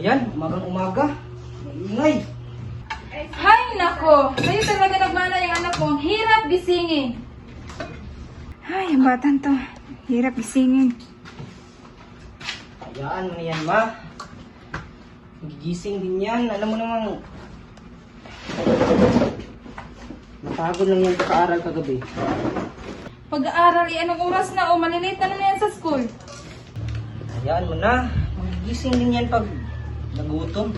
yan? Umagang-umaga. Maingay. Hay nako! Sa'yo talaga nagmana yung anak mo. Hirap gisingin. Ay, ang batang to. Hirap gisingin. Hayaan mo na yan, ma. Gigising din yan. Alam mo namang napagod lang yan kakaaral kagabi. Pag-aaral, anong oras na o malilate na yan sa school? Hayaan mo na. Magigising din yan pag nagutom.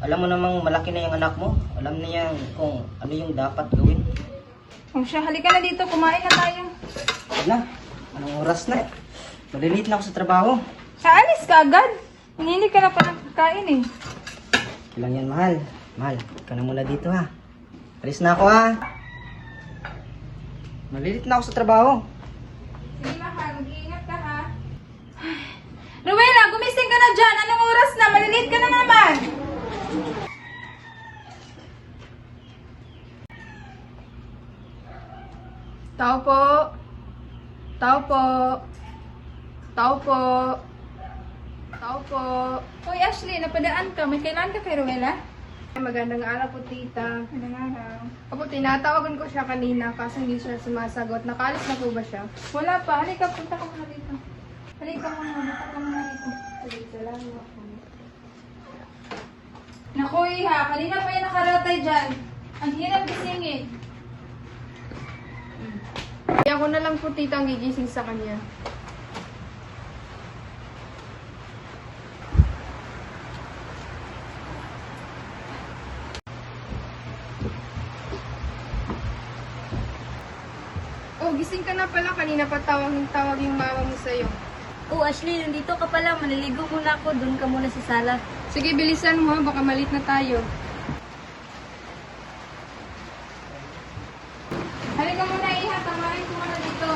Alam mo namang malaki na yung anak mo. Alam na yan kung ano yung dapat gawin. O siya, halika na dito. Kumain na tayo. Na, anong oras na? Malilate na ako sa trabaho. Kaalis ka agad. Hindi ka na pa nagkain eh. Kailan yan, mahal? Mahal, ka na muna dito ha. Alis na ako ha. Malilate na ako sa trabaho. Sige mahal, mag-iingat ka ha. Ruela, gumising ka na dyan. Anong oras na? Malilate ka na naman. Tao po. Tao po. Tao po. Tao po. Uy, Ashley, napadaan ka. May kailan ka kay Ruela? Magandang araw po, tita. Magandang araw. Opo, tinatawagan ko siya kanina kaso hindi siya sumasagot. Nakaalis na po ba siya? Wala pa. Halika, punta ka muna dito. Halika muna. Punta ka muna dito. Sige, salamat. Naku, iha. Kanina pa yan nakaratay dyan. Ang hirap gisingin. Kaya ako na lang po, tita, ang gigising sa kanya. Oh, gising ka na pala. Kanina pa tawag yung mama mo sa'yo. Oh, Ashley, nandito ka pala. Maliligo muna ako. Doon ka muna sa sala. Sige, bilisan mo ha. Baka malit na tayo. Halika muna, iha. Tamarin ko muna dito.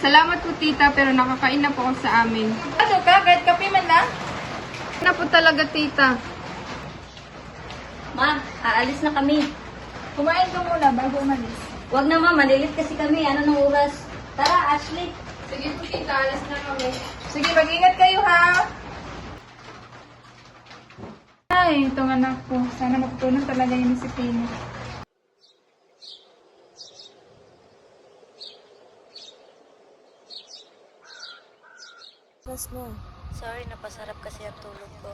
Salamat po, tita, pero nakakain na po ako sa amin. Ano ka? Kahit kape man lang? Na po talaga, tita. Ma, aalis na kami. Kumain ka muna bago umalis. Huwag na ma, malilit kasi kami. Ano nang oras? Tara, Ashley. Sige po, tita. Alas na kami. Sige, mag-ingat kayo ha. Ay, itong anak ko. Sana matutunan talaga yung disiplina. Sorry, napasarap kasi ang tulog ko.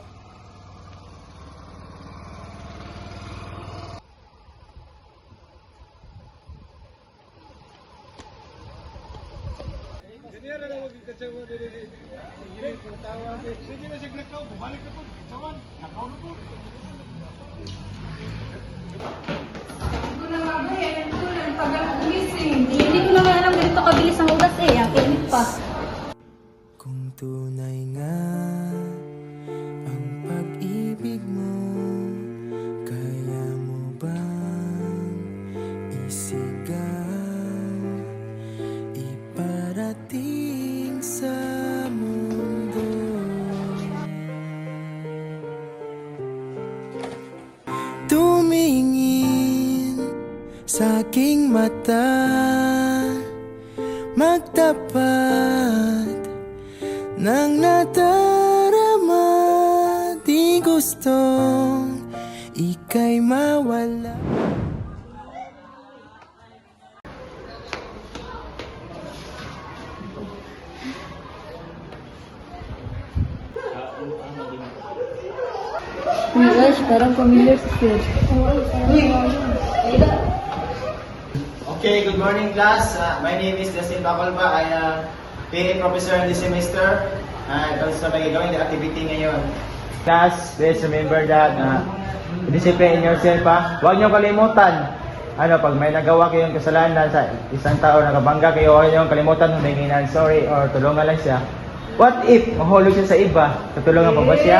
Hindi ko naman alam ganito kabilis ang oras eh. Ang init pa. Kung tunay nga ang pag-ibig mo, kaya mo bang isigaw, iparating sa mundo? Tumingin sa aking mata, magtapat nang nadarama, di gustong ika'y mawala. Oh my gosh, parang familiar si Sir. Okay, good morning class. My name is Justin Bacolba. I am PA professor in this semester. And also may gagawin the activity ngayon. Class, please remember that discipline yourself ha. Huwag niyo kalimutan. Pag may nagawa kayong kasalanan sa isang tao, nakabangga kayo, huwag niyo kalimutan humingi ng sorry or tulungan lang siya. What if mahulog siya sa iba? Tutulungan pa ba siya?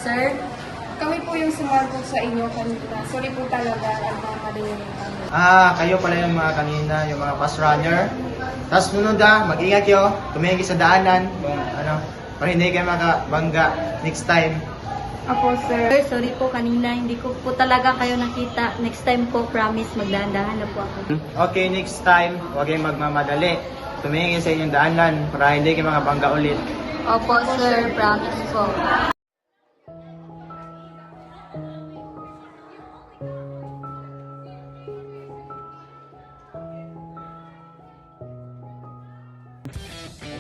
Sir? Kami po yung sumarkot sa inyo kanina. Sorry po talaga. Nagmamadali yung kami. Kayo pala yung mga kanina, yung mga fast runner. Tapos munod mag-ingat kayo, tumingin sa daanan, kung para hindi kayo makabangga next time. Apo, sir. Sir, sorry po kanina. Hindi ko po talaga kayo nakita. Next time po, promise, magdahan-dahan na po ako. Okay, next time, huwag kayong magmamadali. Tumingin sa inyong daanan para hindi kayo makabangga ulit. Opo, sir. Promise po.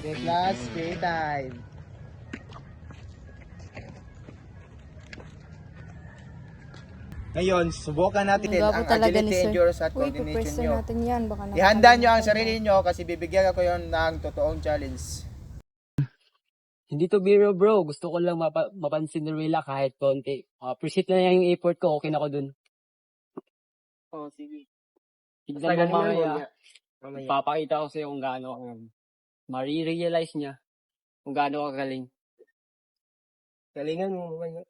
Okay, class, play time. Ngayon, subukan natin ang agility, endurance at Uy, coordination pupwesto nyo. natin yan. Baka naman. Ihanda nyo ang sarili nyo kasi bibigyan ako yon ng totoong challenge. Hindi to biro bro, gusto ko lang mapansin ni Rilla kahit konti. Appreciate na niya yung effort ko, okay na ako dun. Oh, sige. Tignan mo mamaya, papakita ko sa'yo kung gaano ako. Marirealize niya kung gaano ka galing. Galingan mo mamaya.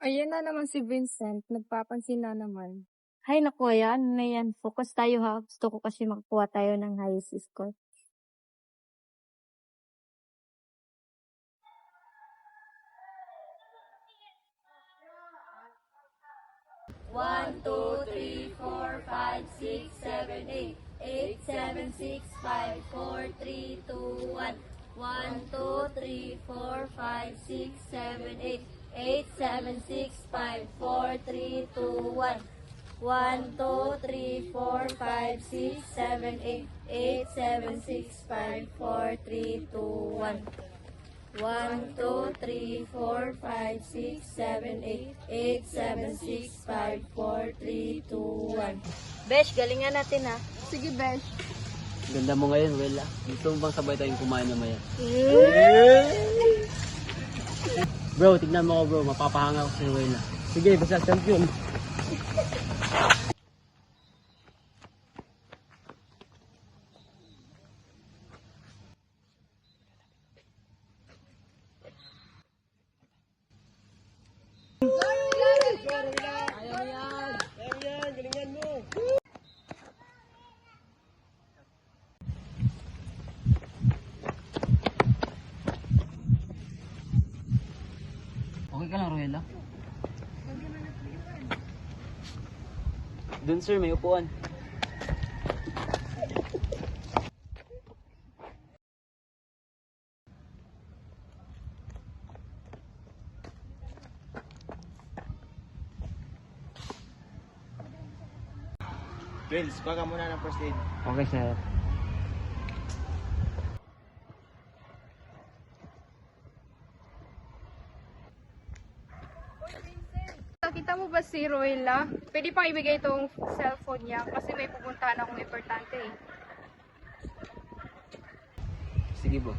Ayan na naman si Vincent. Nagpapansin na naman. Hay, naku, ayan. Ano na yan? Focus tayo ha. Gusto ko kasi makakuha tayo ng highest score. One, two, three, four, five, six, seven, eight. 8, 7, 6, 5, 4, 3, 2, 1. 1, 2, 3, 4, 5, 6, 7, 8. 8, 7, 6, 5, 4, 3, 2, 1. 1, 2, 3, 4, 5, 6, 7, 8. 8, 7, 6, 5, 4, 3, 2, 1. 1, 2, 3, 4, 5, 6, 7, 8. 8, 7, 6, 5, 4, 3, 2, 1. Besh, galingan natin ha. Sige, Besh. Ganda mo ngayon, Rilla. Gusto mo bang sabay tayong kumain mamaya? Bro, tignan mo ko bro, mapapahanga ko si Rilla. Sige, basta champion. Okay ka lang, Ruela? Doon sir, may upuan. Vince, baka muna ng first aid. Okay sir. Nakita mo ba si Royla? Pwede pang ibigay itong cellphone niya kasi may pupuntahan akong importante eh. Sige bro.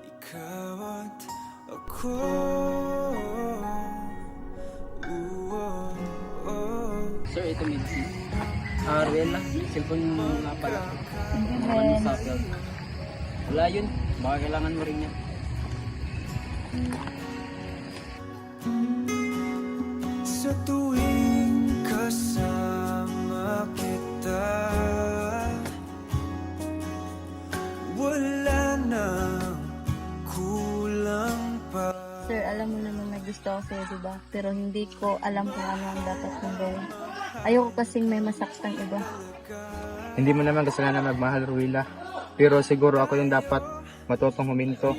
Ikaw at ako. Sir, ito medicine. Ruela, cellphone mo nga pala. Ano sa upload? Wala yun. Baka kailangan mo rin yan. Sa tuwing kasama kita, wala nang kulang pa. Sir, alam mo naman may gusto ako sa'yo, diba? Pero hindi ko alam kung ano ang dapat kong gawin. Ayoko kasing may masaktang iba. Hindi mo naman kasalanan magmahal, Ruila. Pero siguro ako yung dapat matutong huminto.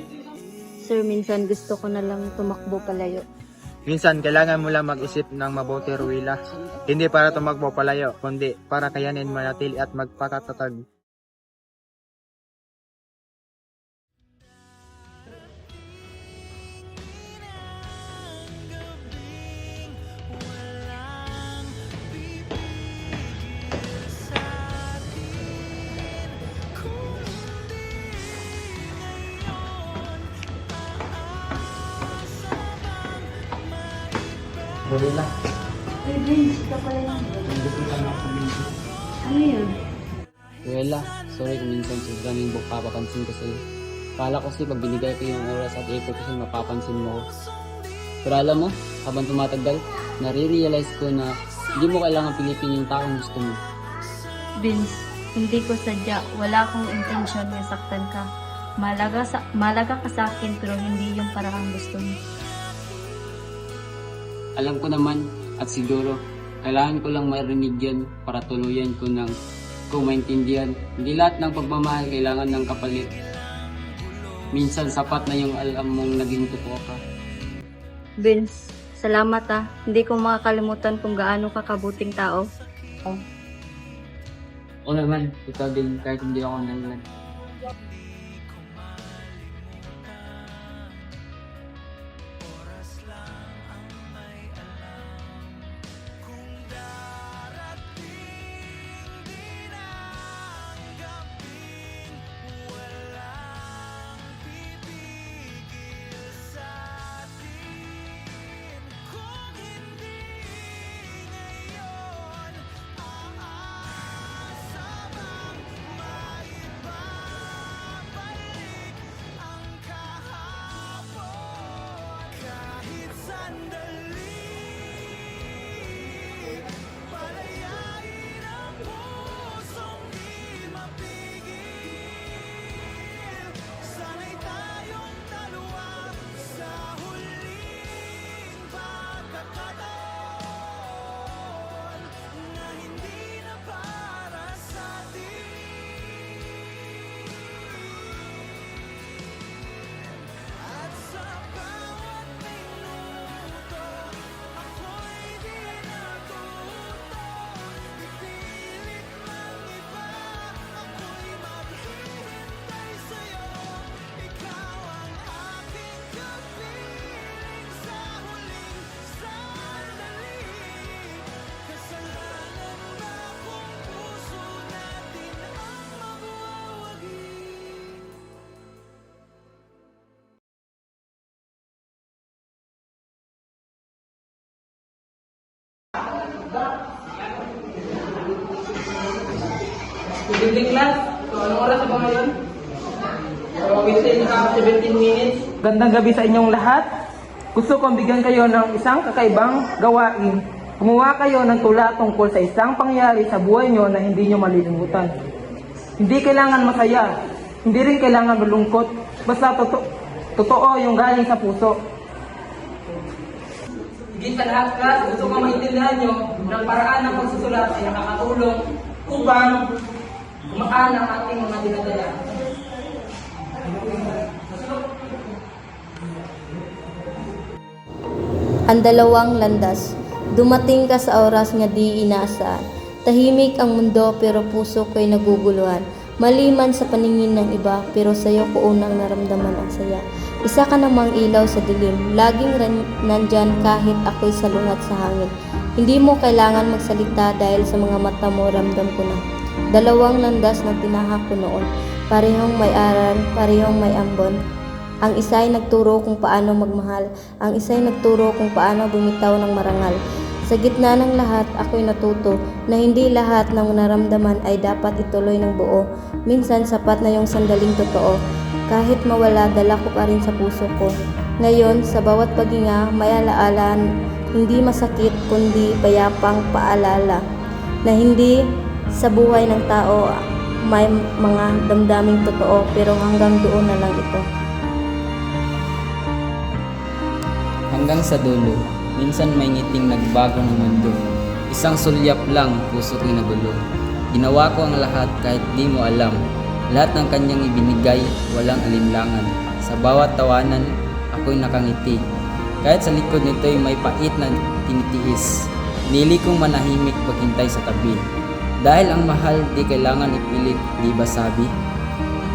Sir, minsan gusto ko na lang tumakbo palayo. Minsan, kailangan mo lang mag-isip ng mabuti, Ruila. Hindi para tumakbo palayo, kundi para kayanin manatili at magpakatatag. Ruela, Ay, Vince, ikaw pala lang. Ano yun? Ruela, sorry kung minsan sobrang yung papapansin ko sa'yo. Kala ko kasi pag binigay ko yung oras at effort kasi mapapansin mo ko. Pero alam mo, habang tumatagal, nare-realize ko na hindi mo kailangan pilipin yung taong gusto mo. Vince, Hindi ko sadya, wala akong intensyon na saktan ka. Malaga ka sa akin pero hindi yung parang gusto mo. Alam ko naman at siguro kailangan ko lang marinig yan para tuluyan ko ng kung maintindihan. Hindi lahat ng pagmamahal kailangan ng kapalit. Minsan sapat na yung alam mong naging totoo ka. Vince, salamat ah. Hindi ko makakalimutan kung gaano ka kabuting tao. Oo naman, ikaw din kahit hindi ako nanglan. Good evening class. So, anong oras na ba ngayon? So, within 17 minutes. Gandang gabi sa inyong lahat. Gusto kong bigyan kayo ng isang kakaibang gawain. Gumawa kayo ng tula tungkol sa isang pangyayari sa buhay nyo na hindi nyo malilimutan. Hindi kailangan masaya. Hindi rin kailangan malungkot. Basta totoo yung galing sa puso. Higit sa lahat class, gusto ko maintindihan nyo ng paraan ng pagsusulat ay nakakatulong upang gumaan ang ating mga dinadala. Ang dalawang landas. Dumating ka sa oras nga di inaasahan. Tahimik ang mundo pero puso ko'y naguguluhan. Maliman sa paningin ng iba pero sa'yo ko unang naramdaman ang saya. Isa ka namang ilaw sa dilim. Laging nandyan kahit ako'y salungat sa hangin. Hindi mo kailangan magsalita dahil sa mga mata mo ramdam ko na. Dalawang landas na tinahak ko noon. Parehong may aral, parehong may ambon. Ang isa ay nagturo kung paano magmahal. Ang isa ay nagturo kung paano bumitaw ng marangal. Sa gitna ng lahat, ako'y natuto na hindi lahat ng naramdaman ay dapat ituloy ng buo. Minsan sapat na yung sandaling totoo. Kahit mawala, dala ko pa rin sa puso ko. Ngayon, sa bawat paghinga, may alaalan, hindi masakit kundi payapang paalala na hindi sa buhay ng tao may mga damdaming totoo pero hanggang doon na lang ito. Hanggang sa dulo, minsan may ngiting nagbago ng mundo. Isang sulyap lang, puso ko'y nagulo. Ginawa ko ang lahat kahit di mo alam. Lahat ng kanyang ibinigay, walang alinlangan. Sa bawat tawanan, ako'y nakangiti. Kahit sa likod nito'y may pait na tinitiis. Nili kong manahimik paghintay sa tabi. Dahil ang mahal di kailangan ipilit, di ba sabi?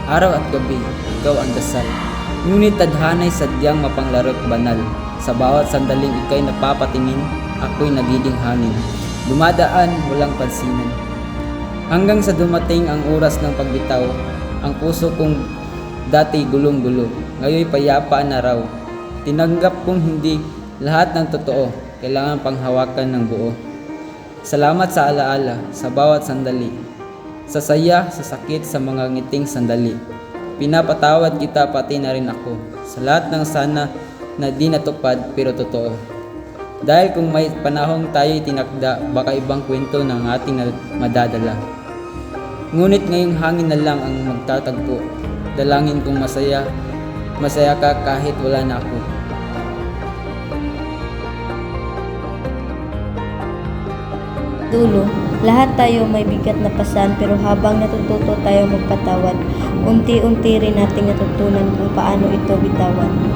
Araw at gabi, ikaw ang dasal. Ngunit tadhana'y sadyang mapanglarot banal. Sa bawat sandaling ika'y napapatingin, ako'y nagiging hangin. Dumadaan, walang pansinan. Hanggang sa dumating ang oras ng pagbitaw, ang puso kong dati gulong-gulo, ngayon payapa na raw. Tinanggap kong hindi lahat ng totoo, kailangan panghawakan ng buo. Salamat sa alaala, sa bawat sandali. Sa saya, sa sakit, sa mga ngiting sandali. Pinapatawad kita pati na rin ako. Sa lahat ng sana na di natupad pero totoo. Dahil kung may panahong tayo'y tinakda, baka ibang kwento ng ating madadala. Ngunit ngayong hangin na lang ang magtatagpo. Dalangin kong masaya ka kahit wala na ako. Dulo, lahat tayo may bigat na pasan pero habang natututo tayo magpatawad, unti-unti rin nating natutunan kung paano ito bitawan.